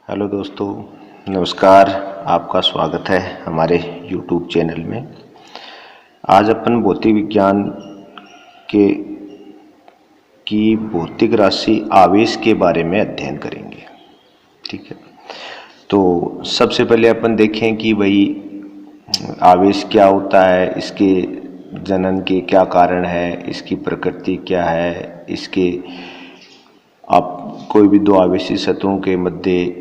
Hello दोस्तों, नमस्कार। आपका स्वागत है हमारे YouTube चैनल में। आज अपन भौतिक विज्ञान के की भौतिक राशि आवेश के बारे में अध्ययन करेंगे। ठीक है, तो सबसे पहले अपन देखें कि भाई आवेश क्या होता है, इसके जनन के क्या कारण है, इसकी प्रकृति क्या है, इसके आप कोई भी दो आवेशी सतहों के मध्य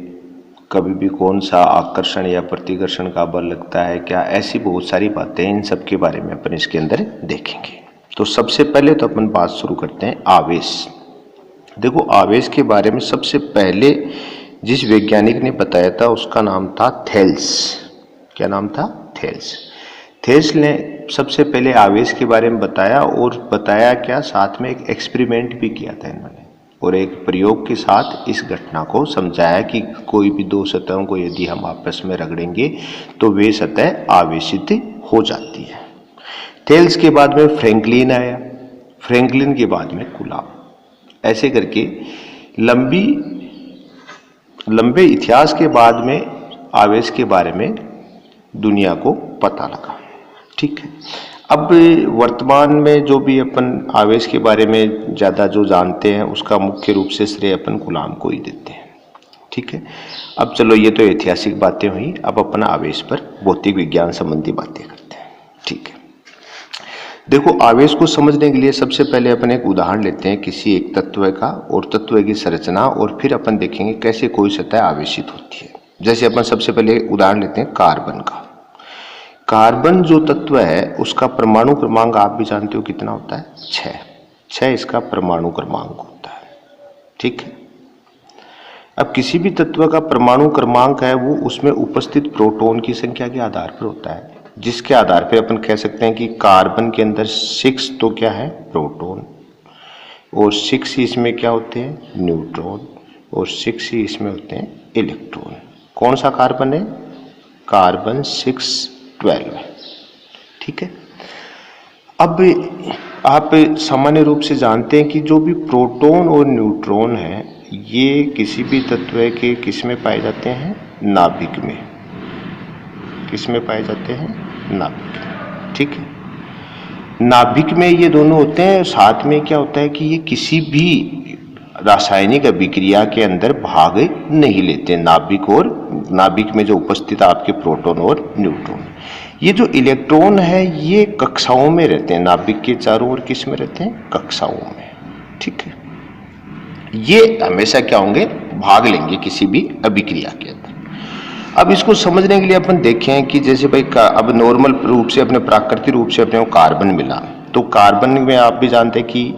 कभी भी कौन सा आकर्षण या प्रतिकर्षण का बल लगता है, क्या ऐसी बहुत सारी बातें, इन सब के बारे में अपन इसके अंदर देखेंगे। तो सबसे पहले तो अपन बात शुरू करते हैं आवेश। देखो, आवेश के बारे में सबसे पहले जिस वैज्ञानिक ने बताया था उसका नाम था थेल्स। क्या नाम था? थेल्स। थेल्स ने सबसे पहले आवेश के बारे में बताया, और बताया क्या, साथ में एक एक्सपेरिमेंट भी किया था इन्होंने, और एक प्रयोग के साथ इस घटना को समझाया कि कोई भी दो सतहों को यदि हम आपस में रगड़ेंगे तो वे सतह आवेशित हो जाती है। थेल्स के बाद में फ्रैंकलिन आया, फ्रैंकलिन के बाद में कूलॉम। ऐसे करके लंबे इतिहास के बाद में आवेश के बारे में दुनिया को पता लगा। ठीक है, अब वर्तमान में जो भी अपन आवेश के बारे में ज़्यादा जो जानते हैं उसका मुख्य रूप से श्रेय अपन कूलॉम को ही देते हैं। ठीक है, अब चलो, ये तो ऐतिहासिक बातें हुई। अब अपन आवेश पर भौतिक विज्ञान संबंधी बातें करते हैं। ठीक है, देखो, आवेश को समझने के लिए सबसे पहले अपन एक उदाहरण लेते हैं किसी एक तत्व का और तत्व की संरचना, और फिर अपन देखेंगे कैसे कोई सतह आवेशित होती है। जैसे अपन सबसे पहले उदाहरण लेते हैं कार्बन का। कार्बन जो तत्व है उसका परमाणु क्रमांक आप भी जानते हो कितना होता है? 6 इसका परमाणु क्रमांक होता है। ठीक है, अब किसी भी तत्व का परमाणु क्रमांक है वो उसमें उपस्थित प्रोटॉन की संख्या के आधार पर होता है, जिसके आधार पर अपन कह सकते हैं कि कार्बन के अंदर 6 तो क्या है? प्रोटॉन, और 6 ही इसमें क्या होते हैं? न्यूट्रॉन, और 6 ही इसमें होते हैं इलेक्ट्रॉन। कौन सा कार्बन है? कार्बन 612 है। ठीक है, अब आप सामान्य रूप से जानते हैं कि जो भी प्रोटॉन और न्यूट्रॉन है ये किसी भी तत्व के किस में पाए जाते हैं? नाभिक में। किस में पाए जाते हैं? नाभिक में। ठीक है, नाभिक में ये दोनों होते हैं। साथ में क्या होता है कि ये किसी भी रासायनिक अभिक्रिया के अंदर भाग नहीं लेते। नाभिक में जो उपस्थित आपके प्रोटॉन और न्यूट्रॉन, ये जो इलेक्ट्रॉन है ये कक्षाओं में रहते हैं। नाभिक के चारों ओर किस में रहते हैं? कक्षाओं में। ठीक है, ये हमेशा क्या होंगे? भाग लेंगे किसी भी अभिक्रिया के अंदर। अब इसको समझने के लिए अपन देखें कि जैसे भाई अब नॉर्मल रूप से अपने प्राकृतिक रूप से अपने को कार्बन मिला, तो कार्बन में आप भी जानते हैं कि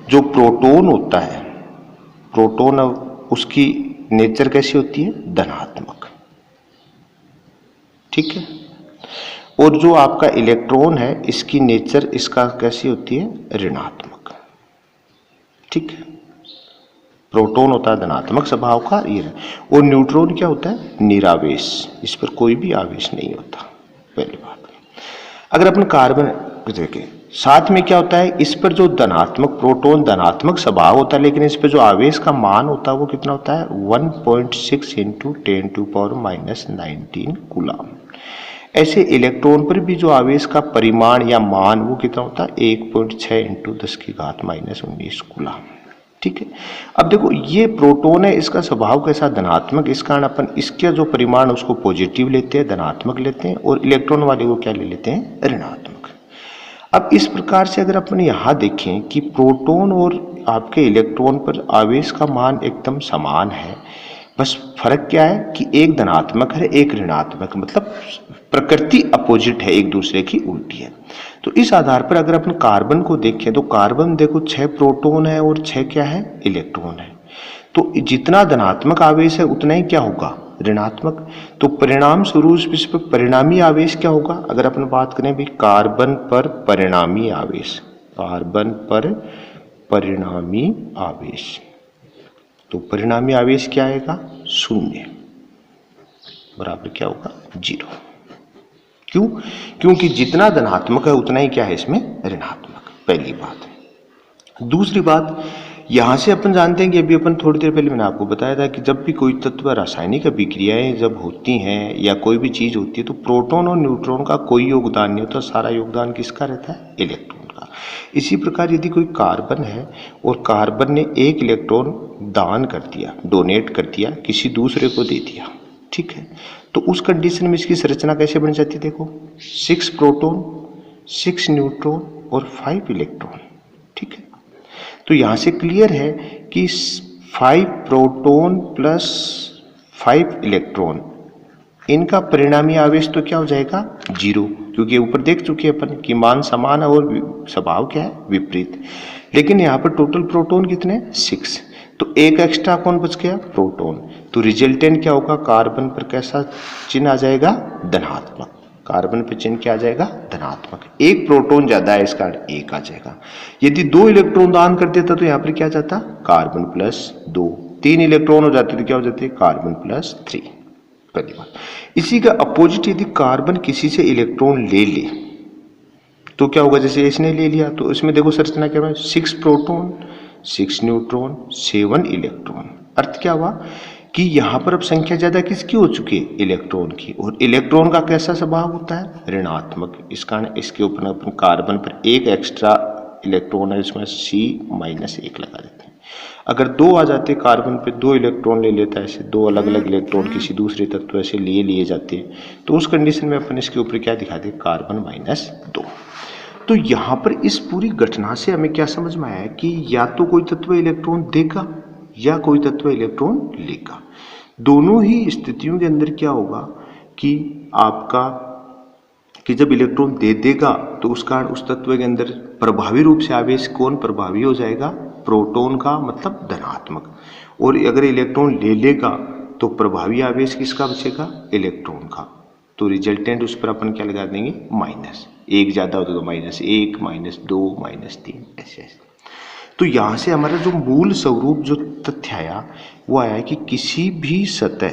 जो प्रोटॉन होता है, प्रोटॉन उसकी नेचर कैसी होती है? धनात्मक। ठीक है, और जो आपका इलेक्ट्रॉन है इसकी नेचर इसका कैसी होती है? ऋणात्मक। ठीक है, प्रोटॉन होता है धनात्मक स्वभाव का, ये, और न्यूट्रॉन क्या होता है? निरावेश, इस पर कोई भी आवेश नहीं होता। पहली बात। अगर अपन कार्बन देखें, साथ में क्या होता है? इस पर जो धनात्मक प्रोटॉन धनात्मक स्वभाव होता है, लेकिन इस पर जो आवेश का मान होता है वो कितना होता है? 1.6 × 10⁻⁻19 कूलॉम। ऐसे इलेक्ट्रॉन पर भी जो आवेश का परिमाण या मान वो कितना होता है? 1.6 × 10⁻⁻19 कूलॉम। ठीक है, अब देखो, ये प्रोटॉन है, इसका स्वभाव कैसा? धनात्मक। इस कारण अपन इसका जो परिमाण उसको पॉजिटिव लेते हैं, धनात्मक लेते हैं, और इलेक्ट्रॉन वाले को क्या ले लेते हैं? ऋणात्मक। अब इस प्रकार से अगर अपन यहाँ देखें कि प्रोटॉन और आपके इलेक्ट्रॉन पर आवेश का मान एकदम समान है, बस फर्क क्या है कि एक धनात्मक है एक ऋणात्मक, मतलब प्रकृति अपोजिट है, एक दूसरे की उल्टी है। तो इस आधार पर अगर अपन कार्बन को देखें तो कार्बन देखो 6 प्रोटॉन है और 6 क्या है? इलेक्ट्रॉन है। तो जितना धनात्मक आवेश है उतना ही क्या होगा? ऋणात्मक। तो परिणाम स्वरूप इस पर परिणामी आवेश क्या होगा? अगर अपन बात करें भी कार्बन पर परिणामी आवेश, कार्बन पर परिणामी आवेश, तो परिणामी आवेश क्या आएगा? 0 बराबर क्या होगा? 0। क्यों? क्योंकि जितना धनात्मक है उतना ही क्या है इसमें? ऋणात्मक। पहली बात। दूसरी बात, यहाँ से अपन जानते हैं कि अभी अपन थोड़ी देर पहले मैंने आपको बताया था कि जब भी कोई तत्व रासायनिक अभिक्रियाएं जब होती हैं या कोई भी चीज़ होती है तो प्रोटॉन और न्यूट्रॉन का कोई योगदान नहीं होता, सारा योगदान किसका रहता है? इलेक्ट्रॉन का। इसी प्रकार यदि कोई कार्बन है और कार्बन ने एक इलेक्ट्रॉन दान कर दिया, डोनेट कर दिया, किसी दूसरे को दे दिया, ठीक है, तो उस कंडीशन में इसकी संरचना कैसे बन जाती है? देखो 6 प्रोटॉन, 6 न्यूट्रॉन और 5 इलेक्ट्रॉन, ठीक है। तो यहाँ से क्लियर है कि 5 प्रोटॉन प्लस 5 इलेक्ट्रॉन, इनका परिणामी आवेश तो क्या हो जाएगा? 0, क्योंकि ऊपर देख चुके हैं अपन कि मान समान है और स्वभाव क्या है? विपरीत। लेकिन यहाँ पर टोटल प्रोटॉन कितने? 6, तो एक एक्स्ट्रा कौन बच गया? प्रोटॉन। तो रिजल्टेंट क्या होगा? कार्बन पर कैसा चिन्ह आ जाएगा? धनात्मक। कार्बन पे चिन्ह क्या आ जाएगा? धनात्मक। एक प्रोटॉन ज्यादा है, इसका 1 आ जाएगा। यदि 2 इलेक्ट्रॉन दान कर देता तो यहाँ पर क्या जाता? Carbon plus 2। 3 इलेक्ट्रॉन हो जाते तो क्या हो जाते? Carbon plus 3। पहली बात। इसी का अपोजिट यदि कार्बन किसी से इलेक्ट्रॉन ले ले तो क्या होगा? जैसे इसने ले लिया तो इसमें देखो संरचना क्या है? 6 प्रोटॉन, 6 न्यूट्रॉन, 7 इलेक्ट्रॉन। अर्थ क्या हुआ कि यहां पर अब संख्या ज्यादा किसकी हो चुकी है? इलेक्ट्रॉन की। और इलेक्ट्रॉन का कैसा स्वभाव होता है? ऋणात्मक। इस कारण इसके ऊपर अपन कार्बन पर एक एक्स्ट्रा इलेक्ट्रॉन है, इसमें C-1 लगा देते हैं। अगर 2 आ जाते कार्बन पे, 2 इलेक्ट्रॉन ले लेता है, ऐसे 2 अलग अलग इलेक्ट्रॉन किसी दूसरे तत्व से लिए जाते हैं, तो उस कंडीशन में अपन इसके ऊपर क्या दिखाते? कार्बन -2। तो यहाँ पर इस पूरी घटना से हमें क्या समझ में आया कि या तो कोई तत्व इलेक्ट्रॉन देगा या कोई तत्व इलेक्ट्रॉन लेगा। दोनों ही स्थितियों के अंदर क्या होगा कि आपका कि जब इलेक्ट्रॉन दे देगा तो उस कारण उस तत्व के अंदर प्रभावी रूप से आवेश कौन प्रभावी हो जाएगा? प्रोटॉन का, मतलब धनात्मक। और अगर इलेक्ट्रॉन ले लेगा तो प्रभावी आवेश किसका बचेगा? इलेक्ट्रॉन का। तो रिजल्टेंट उस पर अपन क्या लगा देंगे? माइनस। एक ज्यादा होता तो -1, -2, -3, ऐसे। तो यहां से हमारा जो मूल स्वरूप जो तथ्य आया वो आया कि किसी भी सतह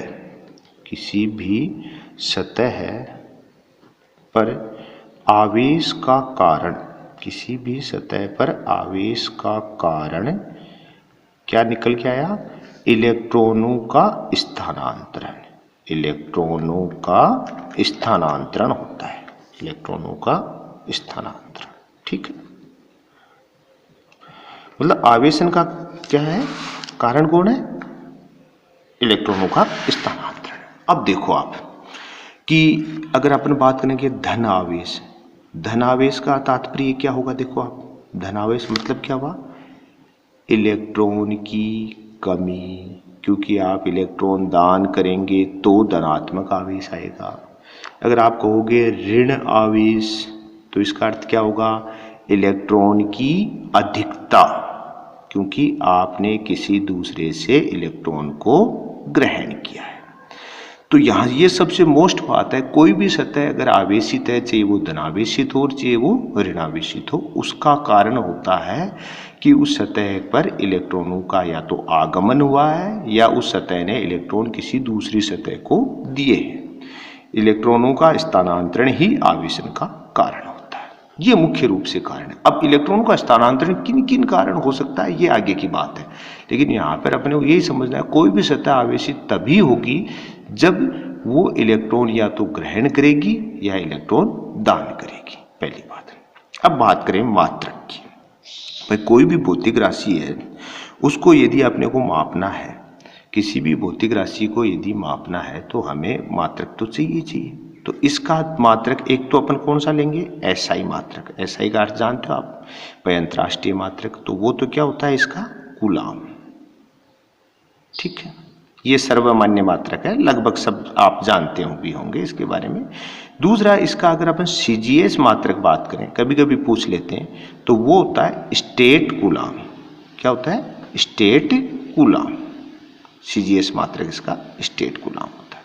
पर आवेश का कारण, किसी भी सतह पर आवेश का कारण क्या निकल के आया? इलेक्ट्रॉनों का स्थानांतरण। इलेक्ट्रॉनों का स्थानांतरण होता है, इलेक्ट्रॉनों का स्थानांतरण, ठीक है। मतलब आवेशन का क्या है? कारण कौन है? इलेक्ट्रॉनों का स्थानांतरण। अब देखो आप कि अगर अपन बात करेंगे धन आवेश, धन आवेश का तात्पर्य क्या होगा? देखो आप, धन आवेश मतलब क्या हुआ? इलेक्ट्रॉन की कमी, क्योंकि आप इलेक्ट्रॉन दान करेंगे तो धनात्मक आवेश आएगा। अगर आप कहोगे ऋण आवेश तो इसका अर्थ क्या होगा? इलेक्ट्रॉन की अधिकता, क्योंकि आपने किसी दूसरे से इलेक्ट्रॉन को ग्रहण किया है। तो यहाँ ये सबसे मोस्ट बात है, कोई भी सतह अगर आवेशित है, चाहे वो धनावेशित हो चाहे वो ऋणावेशित हो, उसका कारण होता है कि उस सतह पर इलेक्ट्रॉनों का या तो आगमन हुआ है या उस सतह ने इलेक्ट्रॉन किसी दूसरी सतह को दिए हैं। इलेक्ट्रॉनों का स्थानांतरण ही आवेशन का कारण होता है, ये मुख्य रूप से कारण है। अब इलेक्ट्रॉनों का स्थानांतरण किन किन कारण हो सकता है ये आगे की बात है, लेकिन यहाँ पर अपने को यही समझना है कोई भी सतह आवेशित तभी होगी जब वो इलेक्ट्रॉन या तो ग्रहण करेगी या इलेक्ट्रॉन दान करेगी, पहली बात। अब बात करें मात्रक की। भाई कोई भी भौतिक राशि है उसको यदि अपने को मापना है, किसी भी भौतिक राशि को यदि मापना है तो हमें मात्रक तो चाहिए। तो इसका मात्रक एक तो अपन कौन सा लेंगे? एसआई मात्रक। एसआई का अर्थ जानते हो आप? भाई अंतर्राष्ट्रीय मात्रक। तो वो तो क्या होता है इसका? कूलाम, ठीक है। ये सर्वमान्य मात्रक है, लगभग सब आप जानते भी होंगे इसके बारे में। दूसरा इसका अगर अपन सीजीएस मात्रक बात करें, कभी कभी पूछ लेते हैं, तो वो होता है स्टेट कूलाम। क्या होता है? State coulomb. सीजीएस मात्रक इसका स्टेट कूलाम होता है।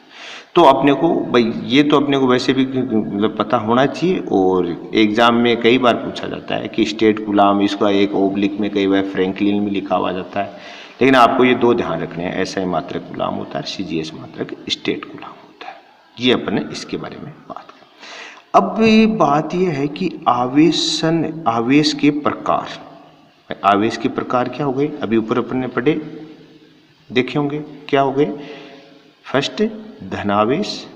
तो अपने को भाई ये तो अपने को वैसे भी मतलब पता होना चाहिए, और एग्जाम में कई बार पूछा जाता है कि स्टेट कूलाम, इसका एक ओब्लिक में कई बार फ्रैंकलिन में लिखा हुआ जाता है, लेकिन आपको ये दो ध्यान रखने हैं, एसआई मात्रक कूलाम होता है, सीजीएस मात्रक स्टेट कूलाम होता है। ये अपन इसके बारे में बात करें। अब बात यह है कि आवेश के प्रकार, आवेश के प्रकार क्या हो गए, अभी ऊपर अपन ने पढ़े देखे होंगे, क्या हो गए, फर्स्ट धनावेश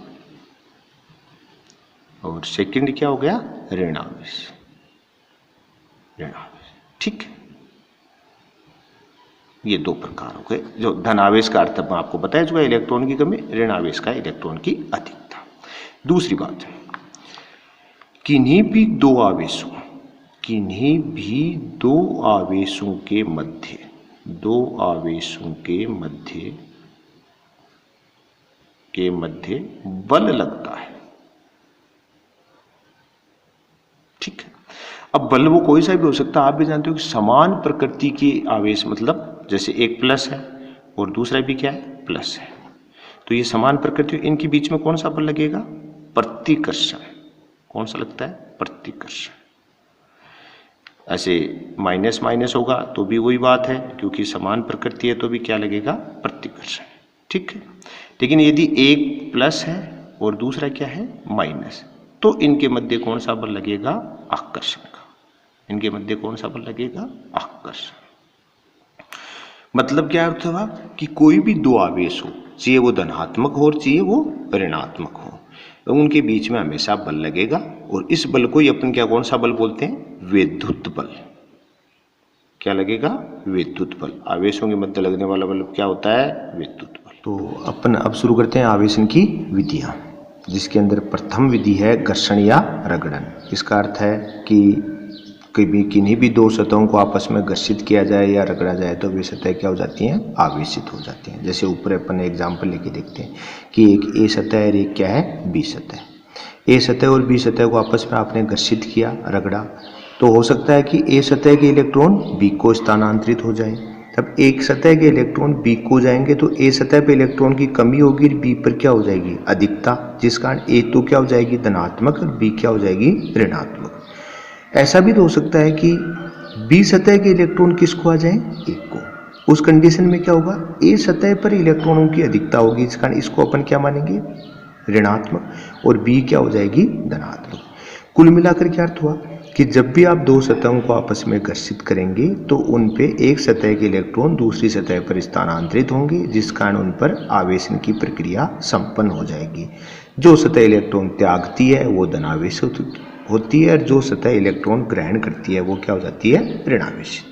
और सेकंड क्या हो गया, ऋणावेश। ठीक है, ये दो प्रकार हो गए। जो धनावेश का अर्थ मैं आपको बताया चुका, इलेक्ट्रॉन की कमी, ऋणावेश का इलेक्ट्रॉन की अधिकता। दूसरी बात, किन्हीं भी दो आवेशों के मध्य बल लगता है। ठीक है, अब बल वो कोई सा भी हो सकता है। आप भी जानते हो कि समान प्रकृति के आवेश, मतलब जैसे एक प्लस है और दूसरा भी क्या है, प्लस है, तो ये समान प्रकृति, इनके बीच में कौन सा बल लगेगा, प्रतिकर्षण। कौन सा लगता है, प्रतिकर्षण। ऐसे माइनस माइनस होगा तो भी वही बात है, क्योंकि समान प्रकृति है तो भी क्या लगेगा, प्रतिकर्षण। ठीक है, लेकिन यदि एक प्लस है और दूसरा क्या है, माइनस, तो इनके मध्य कौन सा बल लगेगा, आकर्षण का। इनके मध्य कौन सा बल लगेगा, आकर्षण। मतलब क्या अर्थ हुआ कि कोई भी दो आवेश हो, चाहे वो धनात्मक हो और चाहे वो ऋणात्मक हो, तो उनके बीच में हमेशा बल लगेगा, और इस बल को ही अपन क्या, कौन सा बल बोलते हैं, विद्युत बल। क्या लगेगा, विद्युत बल। आवेशों के मध्य लगने वाला बल क्या होता है, विद्युत बल। तो अपन अब शुरू करते हैं आवेशन की विधियां, जिसके अंदर प्रथम विधि है घर्षण या रगड़न। इसका अर्थ है कि किन्हीं भी दो सतहों को आपस में घर्षित किया जाए या रगड़ा जाए तो वे सतह क्या हो जाती हैं, आवेशित हो जाती हैं। जैसे ऊपर अपन एग्जाम्पल लेके देखते हैं कि एक ए सतह और एक क्या है, बी सतह। ए सतह और बी सतह को आपस में आपने घर्षित किया, रगड़ा, तो हो सकता है कि ए सतह के इलेक्ट्रॉन बी को स्थानांतरित हो जाए। तब एक सतह के इलेक्ट्रॉन बी को जाएंगे तो ए सतह पे इलेक्ट्रॉन की कमी होगी, बी पर क्या हो जाएगी, अधिकता, जिस कारण ए तो क्या हो जाएगी, धनात्मक, और बी क्या हो जाएगी, ऋणात्मक। ऐसा भी तो हो सकता है कि बी सतह के इलेक्ट्रॉन किसको आ जाए, एक को। उस कंडीशन में क्या होगा, ए सतह पर इलेक्ट्रॉनों की अधिकता होगी, इस कारण इसको अपन क्या मानेंगे, ऋणात्मक, और बी क्या हो जाएगी, धनात्मक। कुल मिलाकर क्या अर्थ हुआ कि जब भी आप दो सतहों को आपस में घर्षित करेंगे तो उन पे एक सतह के इलेक्ट्रॉन दूसरी सतह पर स्थानांतरित होंगे, जिस कारण उन पर आवेशन की प्रक्रिया संपन्न हो जाएगी। जो सतह इलेक्ट्रॉन त्यागती है वो धनावेश होती है, और जो सतह इलेक्ट्रॉन ग्रहण करती है वो क्या हो जाती है, ऋणावेशित।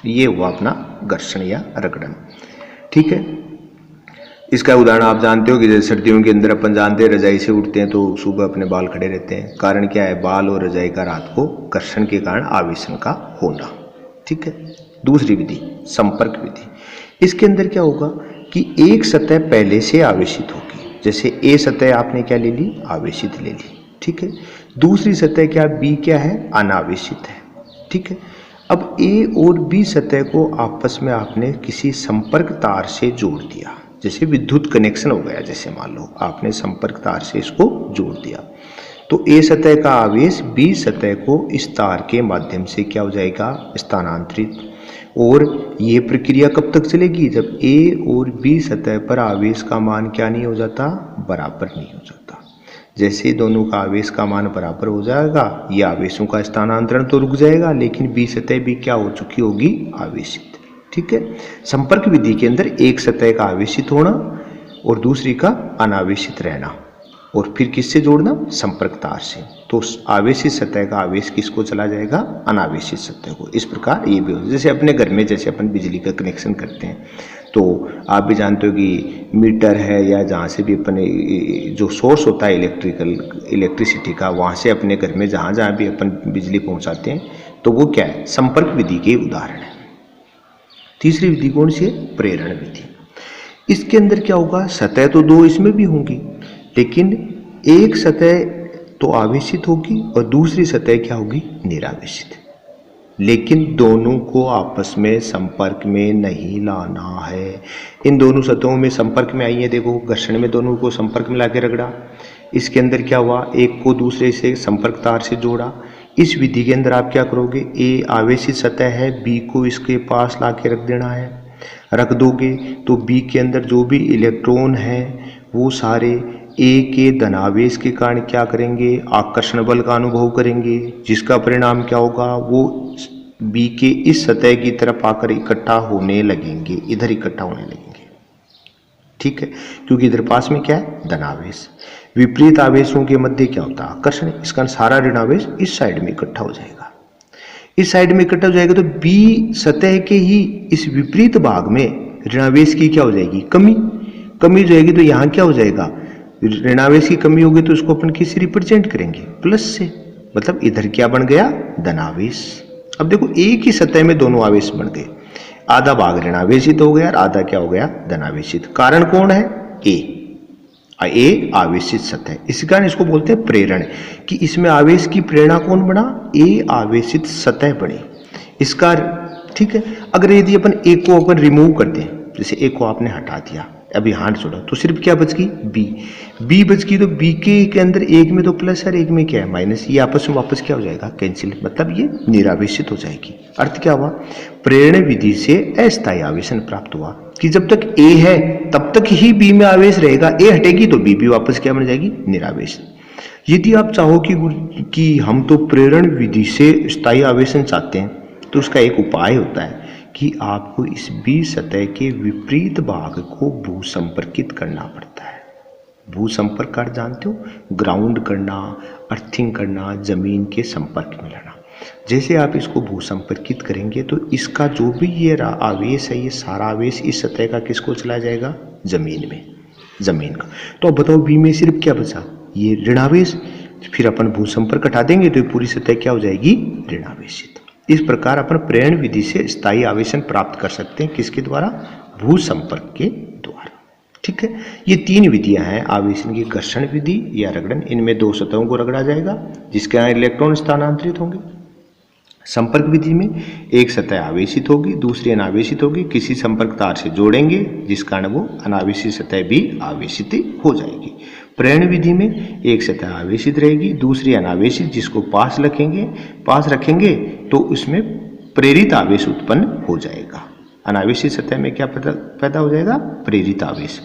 ये हुआ अपना घर्षण या रगड़न। ठीक है, इसका उदाहरण आप जानते हो कि जैसे सर्दियों के अंदर अपन जानते हैं रजाई से उठते हैं तो सुबह अपने बाल खड़े रहते हैं। कारण क्या है, बाल और रजाई का रात को घर्षण के कारण आवेशन का होना। ठीक है, दूसरी विधि संपर्क विधि। इसके अंदर क्या होगा कि एक सतह पहले से आवेशित होगी। जैसे ए सतह आपने क्या ले ली, आवेशित ले ली। ठीक है, दूसरी सतह क्या, बी क्या है, अनावेशित है। ठीक है, अब ए और बी सतह को आपस में आपने किसी संपर्क तार से जोड़ दिया, जैसे विद्युत कनेक्शन हो गया। जैसे मान लो आपने संपर्क तार से इसको जोड़ दिया, तो ए सतह का आवेश बी सतह को इस तार के माध्यम से क्या हो जाएगा, स्थानांतरित। और ये प्रक्रिया कब तक चलेगी, जब ए और बी सतह पर आवेश का मान क्या नहीं हो जाता, बराबर नहीं हो जाता। जैसे दोनों का आवेश का मान बराबर हो जाएगा, ये आवेशों का स्थानांतरण तो रुक जाएगा, लेकिन बी सतह भी क्या हो चुकी होगी, आवेशित। ठीक है, संपर्क विधि के अंदर एक सतह का आवेशित होना और दूसरी का अनावेशित रहना, और फिर किससे जोड़ना, संपर्क तार से। तो आवेशित सतह का आवेश किसको चला जाएगा, अनावेशित सतह को। इस प्रकार ये भी हो, जैसे अपने घर में जैसे अपन बिजली का कनेक्शन करते हैं तो आप भी जानते हो कि मीटर है या जहाँ से भी अपने जो सोर्स होता है इलेक्ट्रिसिटी का, वहाँ से अपने घर में जहाँ जहाँ भी अपन बिजली पहुँचाते हैं तो वो क्या है, संपर्क विधि के उदाहरण है। तीसरी विधि कौन सी है, प्रेरण विधि। इसके अंदर क्या होगा, सतह तो दो इसमें भी होंगी, लेकिन एक सतह तो आवेशित होगी और दूसरी सतह क्या होगी, निरावेशित। लेकिन दोनों को आपस में संपर्क में नहीं लाना है। इन दोनों सतहों में संपर्क में आई है, देखो घर्षण में दोनों को संपर्क में लाके रगड़ा। इसके अंदर क्या हुआ, एक को दूसरे से संपर्क तार से जोड़ा। इस विधि के अंदर आप क्या करोगे, ए आवेशित सतह है, बी को इसके पास लाके रख देना है। रख दोगे तो बी के अंदर जो भी इलेक्ट्रॉन है वो सारे ए के धनावेश के कारण क्या करेंगे, आकर्षण बल का अनुभव करेंगे, जिसका परिणाम क्या होगा, वो बी के इस सतह की तरफ आकर इकट्ठा होने लगेंगे, इधर इकट्ठा होने लगेंगे, ठीक है, क्योंकि इधर पास में क्या है, धनावेश। विपरीत आवेशों के मध्य क्या होता है, आकर्षण। इसका सारा ऋणावेश इस साइड में इकट्ठा हो जाएगा, इस साइड में इकट्ठा हो जाएगा, तो बी सतह के ही इस विपरीत भाग में ऋणावेश की क्या हो जाएगी, कमी। कमी हो जाएगी तो यहां क्या हो जाएगा, ऋणावेश की कमी होगी तो उसको अपन किससे रिप्रेजेंट करेंगे, प्लस से। मतलब इधर क्या बन गया, धनावेश। अब देखो एक ही सतह में दोनों आवेश बन गए, आधा भाग ऋणावेशित हो गया और आधा क्या हो गया, धनावेशित। कारण कौन है, ए आवेशित सतह। इसी कारण इसको बोलते हैं प्रेरण, कि इसमें आवेश की प्रेरणा कौन बना, ए आवेशित सतह बनी। इसका ठीक है, अगर यदि अपन ए को अपन रिमूव कर दें, जैसे ए को आपने हटा दिया, अभी हाथ छोड़ा, तो सिर्फ क्या बच गई, बी बच गई। तो बी के अंदर एक में तो प्लस है, एक में क्या है, माइनस। ये आपस में वापस क्या हो जाएगा, कैंसिल, मतलब ये निरावेशित हो जाएगी। अर्थ क्या हुआ, प्रेरण विधि से अस्थायी आवेशन प्राप्त हुआ, कि जब तक ए है तब तक ही बी में आवेश रहेगा, ए हटेगी तो बी भी वापस क्या बन जाएगी, निरावेश। यदि आप चाहो कि हम तो प्रेरण विधि से स्थायी आवेशन चाहते हैं, तो उसका एक उपाय होता है कि आपको इस बी सतह के विपरीत भाग को भूसंपर्कित करना पड़ता है। भूसंपर्क कार्य जानते हो, ग्राउंड करना, अर्थिंग करना, जमीन के संपर्क में लाना। जैसे आप इसको भूसंपर्कित करेंगे तो इसका जो भी ये आवेश है, ये सारा आवेश इस सतह का किसको चला जाएगा, जमीन में, जमीन का। तो अब बताओ बी में सिर्फ क्या बचा, ये ऋणावेश। फिर अपन भूसंपर्क हटा देंगे तो ये पूरी सतह क्या हो जाएगी, ऋणावेशित। इस प्रकार अपन प्रेरण विधि से स्थायी आवेशन प्राप्त कर सकते हैं, किसके द्वारा, भूसंपर्क के द्वारा। ठीक है, ये तीन विधियां हैं आवेशन की, घर्षण विधि या रगड़न। इनमें दो सतहों को रगड़ा जाएगा जिसके यहाँ इलेक्ट्रॉन स्थानांतरित होंगे। संपर्क विधि में एक सतह आवेशित होगी, दूसरी अनावेशित होगी, किसी संपर्क तार से जोड़ेंगे जिस कारण वो अनावेशित सतह भी आवेशित हो जाएगी। प्रेरण विधि में एक सतह आवेशित रहेगी, दूसरी अनावेशित, जिसको पास रखेंगे तो उसमें प्रेरित आवेश उत्पन्न हो जाएगा। अनावेशित सतह में क्या पैदा हो जाएगा, प्रेरित आवेश,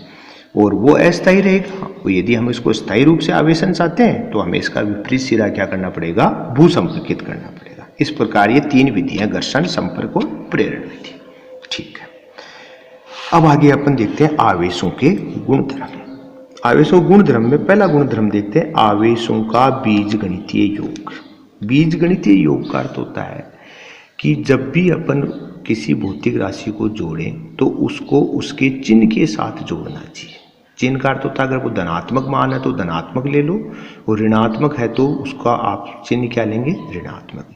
और वो अस्थायी रहेगा। यदि हम इसको स्थायी रूप से आवेशन चाहते हैं तो हमें इसका विपरीत सिरा क्या करना पड़ेगा, भूसंपर्कित करना पड़ेगा। इस प्रकार ये तीन विधियां, घर्षण, संपर्क और प्रेरण विधि। ठीक है, अब आगे अपन देखते हैं आवेशों के गुणधर्म। आवेशों गुणधर्म में पहला गुणधर्म देखते हैं आवेशों का बीजगणितीय योग। बीजगणितीय योग का अर्थ होता है कि जब भी अपन किसी भौतिक राशि को जोड़ें तो उसको उसके चिन्ह के साथ जोड़ना चाहिए। चिन्ह का अर्थ होता है अगर वो धनात्मक मान है तो धनात्मक ले लो, और ऋणात्मक है तो उसका आप चिन्ह क्या लेंगे, ऋणात्मक।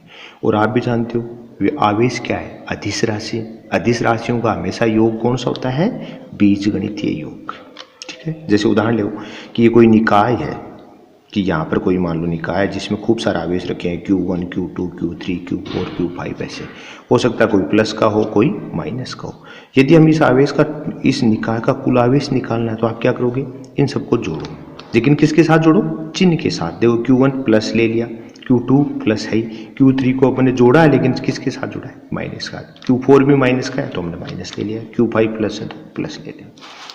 और आप भी जानते हो आवेश क्या है, अदिश राशि। अदिश राशियों का हमेशा योग कौन सा होता है, बीजगणितीय योग। ठीक है, जैसे उदाहरण लो कि ये कोई निकाय है, कि यहाँ पर कोई मान लो निकाय है जिसमें खूब सारे आवेश रखे हैं, Q1, Q2, Q3, Q4, Q5, ऐसे हो सकता है कोई प्लस का हो, कोई माइनस का हो। यदि हम इस निकाय का कुल आवेश निकालना है तो आप क्या करोगे, इन सबको जोड़ो, लेकिन किसके साथ जोड़ो, चिन्ह के साथ। देखो Q1 प्लस ले लिया, Q2 प्लस है, Q3 को अपने जोड़ा है लेकिन किसके साथ जोड़ा है, माइनस का। Q4 भी माइनस का है तो हमने माइनस ले लिया, Q5 प्लस है तो प्लस ले लिया।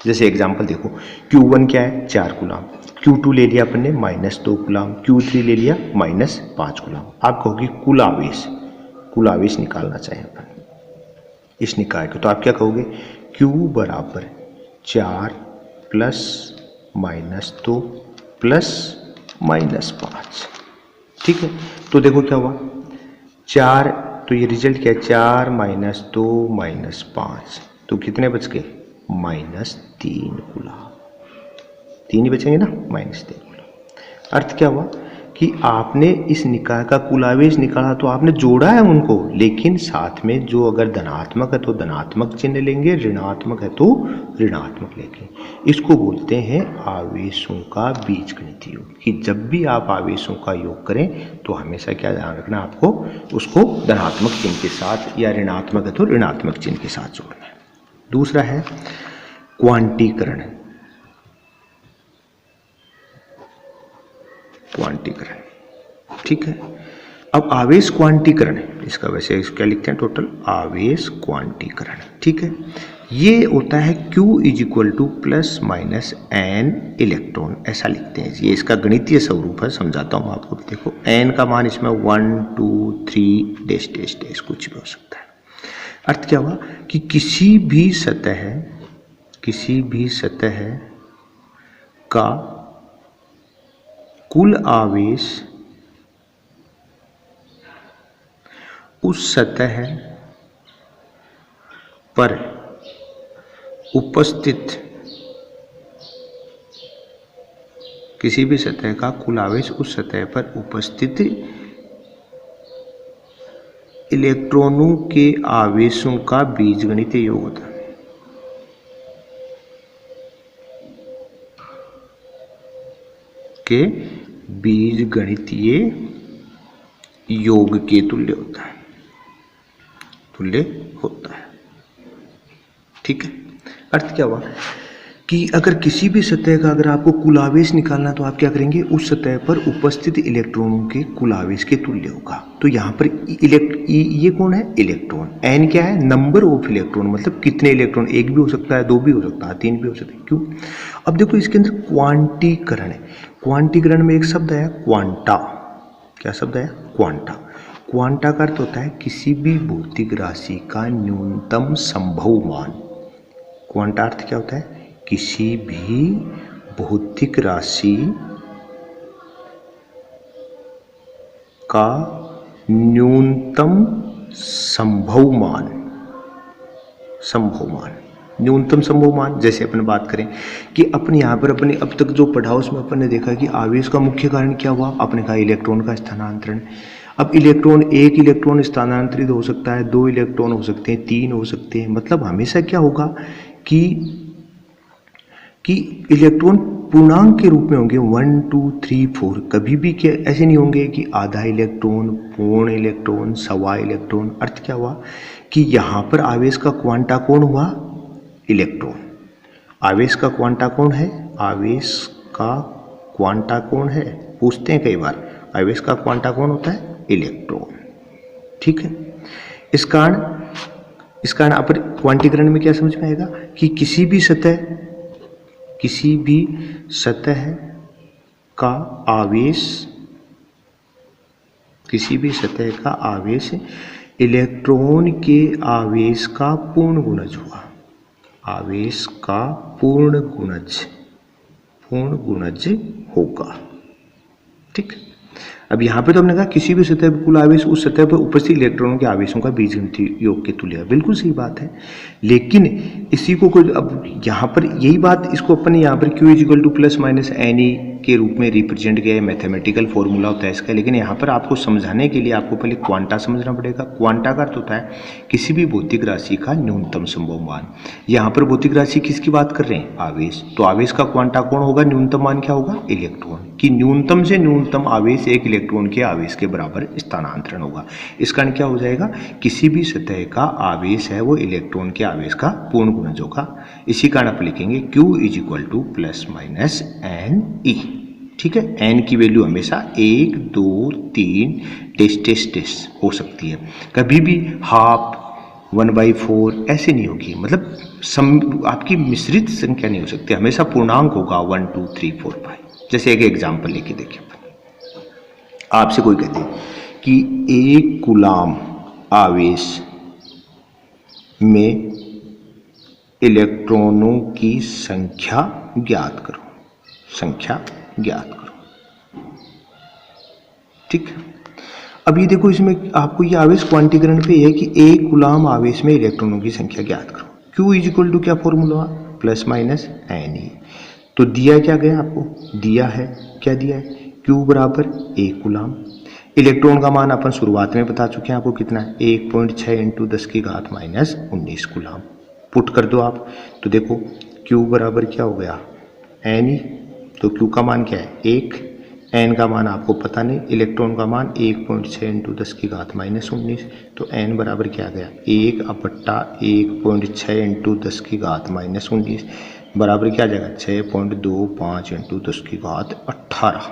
जैसे एग्जांपल देखो, Q1 क्या है, 4 कूलाम, Q2 ले लिया अपन ने -2 कूलाम, Q3 ले लिया -5 कूलाम। आप कहोगे कुल आवेश निकालना चाहें अपन इस निकाय को, तो आप क्या कहोगे, Q बराबर 4 प्लस -2 प्लस -5। ठीक है, तो देखो क्या हुआ, 4, तो ये रिजल्ट क्या है, 4 -2 -5, तो कितने बच गए, -3 कूलाम। 3 ही बचेंगे ना, -3 कूलाम। अर्थ क्या हुआ कि आपने इस निकाय का कुल आवेश निकाला तो आपने जोड़ा है उनको, लेकिन साथ में जो अगर धनात्मक है तो धनात्मक चिन्ह लेंगे, ऋणात्मक है तो ऋणात्मक लेंगे। इसको बोलते हैं आवेशों का बीजगणितीय योग, कि जब भी आप आवेशों का योग करें तो हमेशा क्या ध्यान रखना, आपको उसको धनात्मक चिन्ह के साथ, या ऋणात्मक है तो ऋणात्मक चिन्ह के साथ जोड़ना है। दूसरा है क्वांटीकरण। ठीक है, अब आवेश क्वांटीकरण, इसका वैसे क्या लिखते हैं टोटल, आवेश क्वांटीकरण। ठीक है, ये होता है Q is equal two plus minus n electron, ऐसा लिखते हैं। ये इसका गणितीय स्वरूप है, समझाता हूँ आपको। देखो n का मान इसमें 1 2 3 डैश डैश डैश कुछ भी हो सकता है। अर्थ क्या हुआ कि किसी भी सतह का कुल आवेश उस सतह पर उपस्थित, किसी भी सतह का कुल आवेश उस सतह पर उपस्थित इलेक्ट्रॉनों के आवेशों का बीजगणितीय योग होता है। के बीजगणितीय योग के तुल्य होता है, ठीक है। अर्थ क्या हुआ कि अगर किसी भी सतह का अगर आपको कुल आवेश निकालना तो आप क्या करेंगे, उस सतह पर उपस्थित इलेक्ट्रॉनों के कुल आवेश के तुल्य होगा। तो यहाँ पर ये कौन है, इलेक्ट्रॉन। एन क्या है, नंबर ऑफ इलेक्ट्रॉन, मतलब कितने इलेक्ट्रॉन, एक भी हो सकता है, दो भी हो सकता है, तीन भी हो सकता है। क्यों? अब देखो इसके अंदर क्वांटीकरण है। क्वांटीकरण में एक शब्द है क्वांटा। क्या शब्द है, क्वांटा। क्वांटा का अर्थ होता है किसी भी भौतिक राशि का न्यूनतम संभव मान। क्वांटा अर्थ क्या होता है, किसी भी भौतिक राशि का न्यूनतम संभव मान। न्यूनतम संभव मान, जैसे अपन बात करें कि अपन यहाँ पर अपने अब तक जो पढ़ा उसमें अपन ने देखा कि आवेश का मुख्य कारण क्या हुआ, आपने कहा इलेक्ट्रॉन का स्थानांतरण। अब एक इलेक्ट्रॉन स्थानांतरित हो सकता है, 2 इलेक्ट्रॉन हो सकते हैं, 3 हो सकते हैं। मतलब हमेशा क्या होगा कि इलेक्ट्रॉन पूर्णांक के रूप में होंगे, 1 2 3 4। कभी भी क्या ऐसे नहीं होंगे कि आधा इलेक्ट्रॉन, पूर्ण इलेक्ट्रॉन, सवा इलेक्ट्रॉन। अर्थ क्या हुआ कि यहाँ पर आवेश का क्वांटा कौन हुआ, इलेक्ट्रॉन। आवेश का क्वांटा कौन है, आवेश का क्वांटा कौन है, पूछते हैं कई बार। आवेश का क्वांटा कौन होता है, इलेक्ट्रॉन, ठीक है। इस कारण अपन क्वांटीकरण में क्या समझ में आएगा कि किसी भी सतह का आवेश इलेक्ट्रॉन के आवेश का पूर्ण गुणज हुआ। आवेश का पूर्ण गुणज होगा, ठीक। अब यहाँ पे तो हमने कहा किसी भी सतह पर कुल आवेश उस सतह पर उपस्थित इलेक्ट्रॉनों के आवेशों का बीजगणितीय योग के तुल्य है। बिल्कुल सही बात है, लेकिन इसी को अब यहाँ पर यही बात इसको अपन यहाँ पर Q equal two plus minus NE के रूप में रिप्रेजेंट किया है। मैथमेटिकल फॉर्मूला होता है इसका, लेकिन यहाँ पर आपको समझाने के लिए आपको पहले क्वांटा समझना पड़ेगा। क्वांटा का अर्थ होता है किसी भी भौतिक राशि का न्यूनतम संभव मान। यहाँ पर भौतिक राशि किसकी बात कर रहे हैं, आवेश। तो आवेश का क्वांटा कौन होगा, न्यूनतम मान क्या होगा, इलेक्ट्रॉन। कि न्यूनतम से न्यूनतम आवेश एक इलेक्ट्रॉन के आवेश के बराबर स्थानांतरण होगा। इस कारण क्या हो जाएगा, किसी भी सतह का आवेश है वो इलेक्ट्रॉन के आवेश का पूर्ण गुणज होगा। इसी कारण आप लिखेंगे Q is equal two plus minus NE, ठीक है। n की वैल्यू हमेशा 1 2 3 टेस्ट हो सकती है, कभी भी हाफ 1/4 ऐसे नहीं होगी। मतलब आपकी मिश्रित संख्या नहीं हो सकती, हमेशा पूर्णांक होगा 1 2 3 4 5। जैसे एक एग्जाम्पल लेके देखिए, आपसे कोई कहते हैं कि 1 कूलाम आवेश में इलेक्ट्रॉनों की संख्या ज्ञात करो, ठीक। अब ये देखो, इसमें आपको ये आवेश क्वांटीकरण पे है कि 1 कूलाम आवेश में इलेक्ट्रॉनों की संख्या ज्ञात करो। Q इज इक्वल टू क्या फॉर्मूला, प्लस माइनस NE। तो दिया क्या गया आपको, दिया है, क्या दिया है, Q बराबर 1 कूलाम। इलेक्ट्रॉन का मान अपन शुरुआत में बता चुके हैं आपको कितना है, 1.6 × 10⁻19 कूलाम। पुट कर दो आप, तो देखो Q बराबर क्या हो गया, NE। तो Q का मान क्या है, 1। N का मान आपको पता नहीं, इलेक्ट्रॉन का मान 1.6 × 10⁻19। तो N बराबर क्या आ गया, 1/1.6 × 10⁻19 बराबर क्या आ जाएगा, 6.25 × 10⁻18।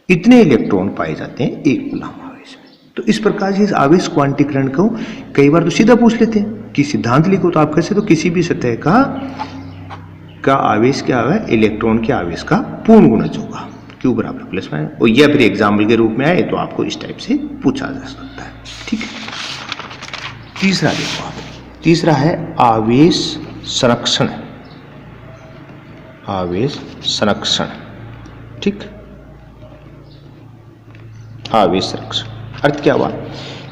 इतने इलेक्ट्रॉन पाए जाते हैं 1 कूलाम आवेश में। तो इस प्रकार से इस आवेश क्वांटीकरण को कई बार तो सीधा पूछ लेते हैं कि सिद्धांत लिखो तो आप कैसे, तो किसी भी सतह का आवेश क्या है, इलेक्ट्रॉन के आवेश का पूर्ण गुणज होगा, Q बराबर प्लस माइनस। और या फिर एग्जाम्पल के रूप में आए तो आपको इस टाइप से पूछा जा सकता है। ठीक है, तीसरा देखो आप, तीसरा है आवेश संरक्षण। आवेश संरक्षण, ठीक, आवेश संरक्षण अर्थ क्या हुआ,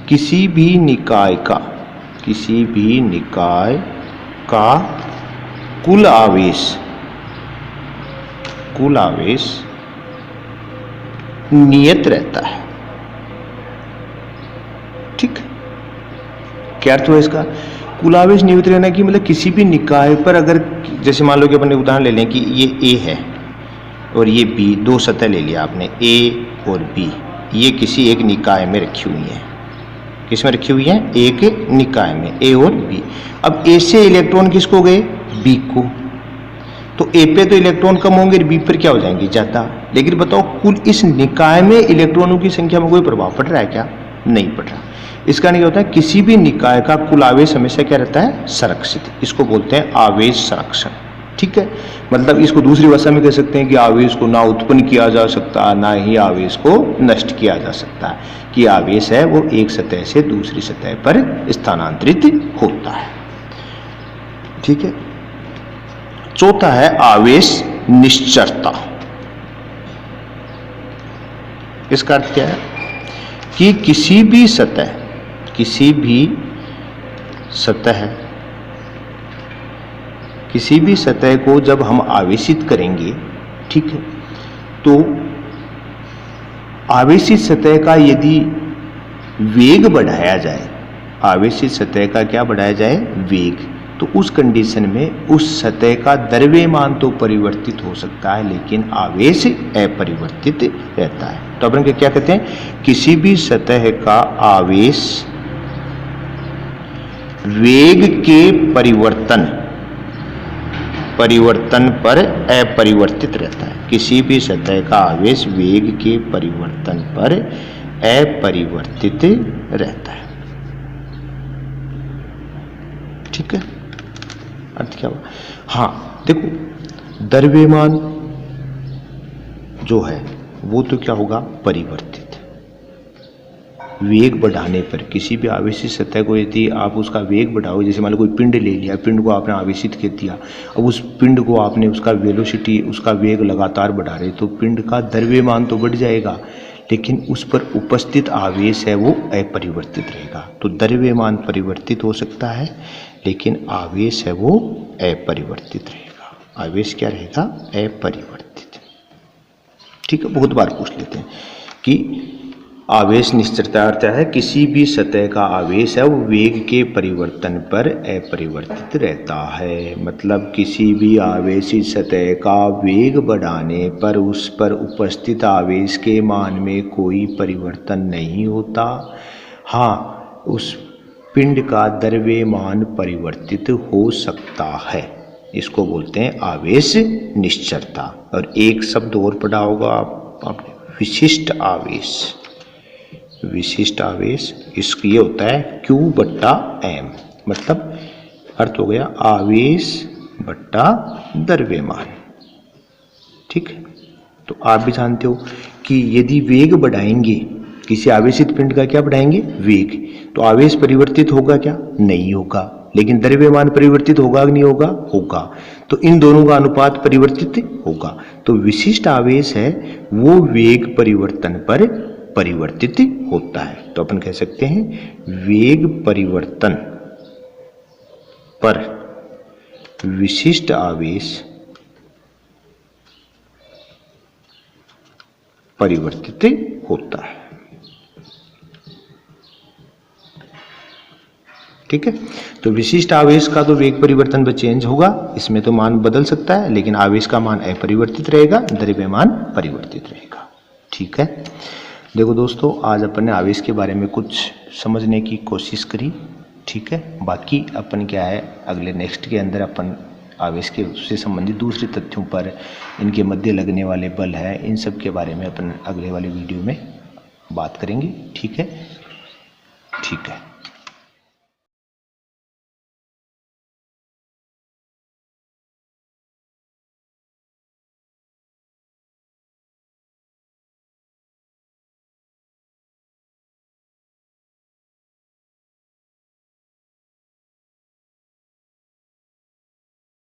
किसी भी निकाय का कुल आवेश नियत रहता है। ठीक, क्या अर्थ हुआ इसका, कुल आवेश नियत रहना की मतलब किसी भी निकाय पर अगर, जैसे मान लो कि अपन उदाहरण ले लें कि ये A है और ये B, दो सतह ले लिया आपने A और B, ये किसी एक निकाय में रखी हुई है। किस में रखी हुई है, एक निकाय में, A और B। अब A से इलेक्ट्रॉन किसको गए, B को, तो A पे तो इलेक्ट्रॉन कम होंगे, B पर क्या हो जाएंगे, ज्यादा। लेकिन बताओ कुल इस निकाय में इलेक्ट्रॉनों की संख्या में कोई प्रभाव पड़ रहा है क्या, नहीं पड़ रहा। इस कारण क्या होता है, किसी भी निकाय का कुल आवेश हमेशा क्या रहता है, संरक्षित। इसको बोलते हैं आवेश संरक्षण। ठीक है, मतलब इसको दूसरी भाषा में कह सकते हैं कि आवेश को ना उत्पन्न किया जा सकता, ना ही आवेश को नष्ट किया जा सकता है, कि आवेश है वो एक सतह से दूसरी सतह पर स्थानांतरित होता है। ठीक है, चौथा है आवेश निश्चरता। इसका अर्थ क्या है कि किसी भी सतह को जब हम आवेशित करेंगे, ठीक है, तो आवेशित सतह का यदि वेग बढ़ाया जाए, आवेशित सतह का क्या बढ़ाया जाए, वेग, तो उस कंडीशन में उस सतह का द्रव्यमान तो परिवर्तित हो सकता है लेकिन आवेश अपरिवर्तित रहता है। तो अपन क्या कहते हैं, किसी भी सतह का आवेश वेग के परिवर्तन पर अपरिवर्तित रहता है। किसी भी सतह का आवेश वेग के परिवर्तन पर अपरिवर्तित रहता है। ठीक है, अर्थ क्या हुआ, हाँ देखो, द्रव्यमान जो है वो तो क्या होगा, परिवर्तित। वेग बढ़ाने पर किसी भी आवेशित सतह को यदि आप उसका वेग बढ़ाओ, जैसे मान लो कोई पिंड ले लिया, पिंड को आपने आवेशित कर दिया, अब उस पिंड को आपने उसका वेलोसिटी, उसका वेग लगातार बढ़ा रहे, तो पिंड का द्रव्यमान तो बढ़ जाएगा लेकिन उस पर उपस्थित आवेश है वो अपरिवर्तित रहेगा। तो द्रव्यमान परिवर्तित हो सकता है लेकिन आवेश है वो अपरिवर्तित रहेगा। आवेश क्या रहेगा, अपरिवर्तित। ठीक है, बहुत बार पूछ लेते हैं कि आवेश निश्चरता अर्थ है किसी भी सतह का आवेश है वो वेग के परिवर्तन पर अपरिवर्तित रहता है। मतलब किसी भी आवेशित सतह का वेग बढ़ाने पर उस पर उपस्थित आवेश के मान में कोई परिवर्तन नहीं होता। हाँ, उस पिंड का द्रव्यमान परिवर्तित हो सकता है। इसको बोलते हैं आवेश निश्चरता। और एक शब्द और पढ़ा होगा आपने, विशिष्ट आवेश। विशिष्ट आवेश इसकी ये होता है Q बट्टा M, मतलब अर्थ हो गया आवेश बट्टा द्रव्यमान। ठीक है, तो आप भी जानते हो कि यदि वेग बढ़ाएंगे, किसी आवेशित पिंड का क्या बढ़ाएंगे, वेग, तो आवेश परिवर्तित होगा क्या, नहीं होगा, लेकिन द्रव्यमान परिवर्तित होगा कि नहीं होगा, होगा। तो इन दोनों का अनुपात परिवर्तित होगा। तो विशिष्ट आवेश है वो वेग परिवर्तन पर परिवर्तित होता है। तो अपन कह सकते हैं वेग परिवर्तन पर विशिष्ट आवेश परिवर्तित होता है। ठीक है, तो विशिष्ट आवेश का तो वेग परिवर्तन पर चेंज होगा, इसमें तो मान बदल सकता है लेकिन आवेश का मान अपरिवर्तित रहेगा, द्रव्यमान परिवर्तित रहेगा। ठीक है, देखो दोस्तों, आज अपन ने आवेश के बारे में कुछ समझने की कोशिश करी। ठीक है, बाकी अपन क्या है अगले नेक्स्ट के अंदर अपन आवेश के से संबंधित दूसरे तथ्यों पर, इनके मध्य लगने वाले बल है, इन सब के बारे में अपन अगले वाले वीडियो में बात करेंगे। ठीक है, ठीक है।